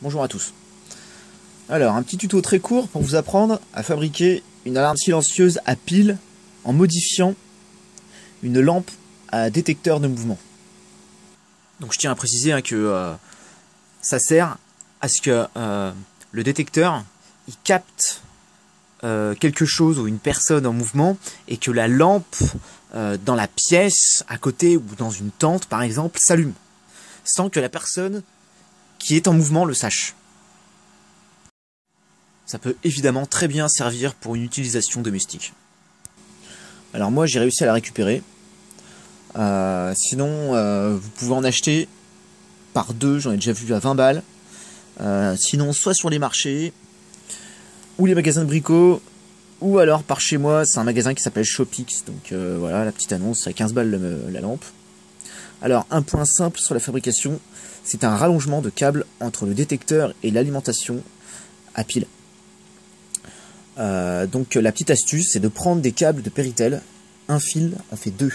Bonjour à tous. Alors, un petit tuto très court pour vous apprendre à fabriquer une alarme silencieuse à pile en modifiant une lampe à détecteur de mouvement. Donc je tiens à préciser que ça sert à ce que le détecteur il capte quelque chose ou une personne en mouvement et que la lampe dans la pièce à côté ou dans une tente par exemple s'allume sans que la personne qui est en mouvement le sache. Ça peut évidemment très bien servir pour une utilisation domestique. Alors moi j'ai réussi à la récupérer. Sinon vous pouvez en acheter par deux, j'en ai déjà vu à 20 balles. Sinon soit sur les marchés ou les magasins de bricots ou alors par chez moi, c'est un magasin qui s'appelle Shopix. Donc voilà la petite annonce à 15 balles la lampe. Alors un point simple sur la fabrication, c'est un rallongement de câble entre le détecteur et l'alimentation à pile. Donc la petite astuce, c'est de prendre des câbles de Péritel. Un fil en fait deux.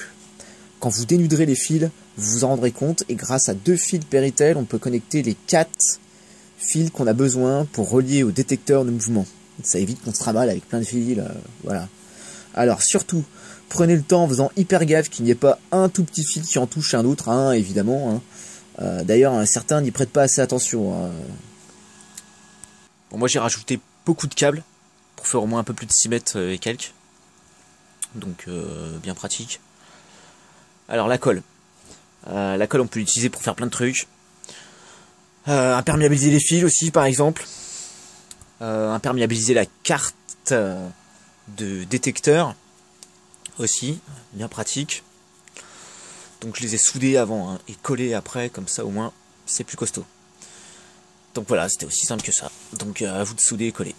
Quand vous dénuderez les fils, vous vous en rendrez compte. Et grâce à deux fils Péritel, on peut connecter les 4 fils qu'on a besoin pour relier au détecteur de mouvement. Ça évite qu'on se trimballe avec plein de fils. Voilà. Alors surtout, prenez le temps en faisant hyper gaffe qu'il n'y ait pas un tout petit fil qui en touche un autre, hein, évidemment. Hein. D'ailleurs, certains n'y prêtent pas assez attention. Hein. Bon, moi j'ai rajouté beaucoup de câbles pour faire au moins un peu plus de 6 mètres et quelques. Donc bien pratique. Alors la colle. La colle on peut l'utiliser pour faire plein de trucs. Imperméabiliser les fils aussi par exemple. Imperméabiliser la carte de détecteur aussi, bien pratique. Donc je les ai soudés avant hein, et collés après, comme ça au moins c'est plus costaud. Donc voilà, c'était aussi simple que ça. Donc à vous de souder et coller.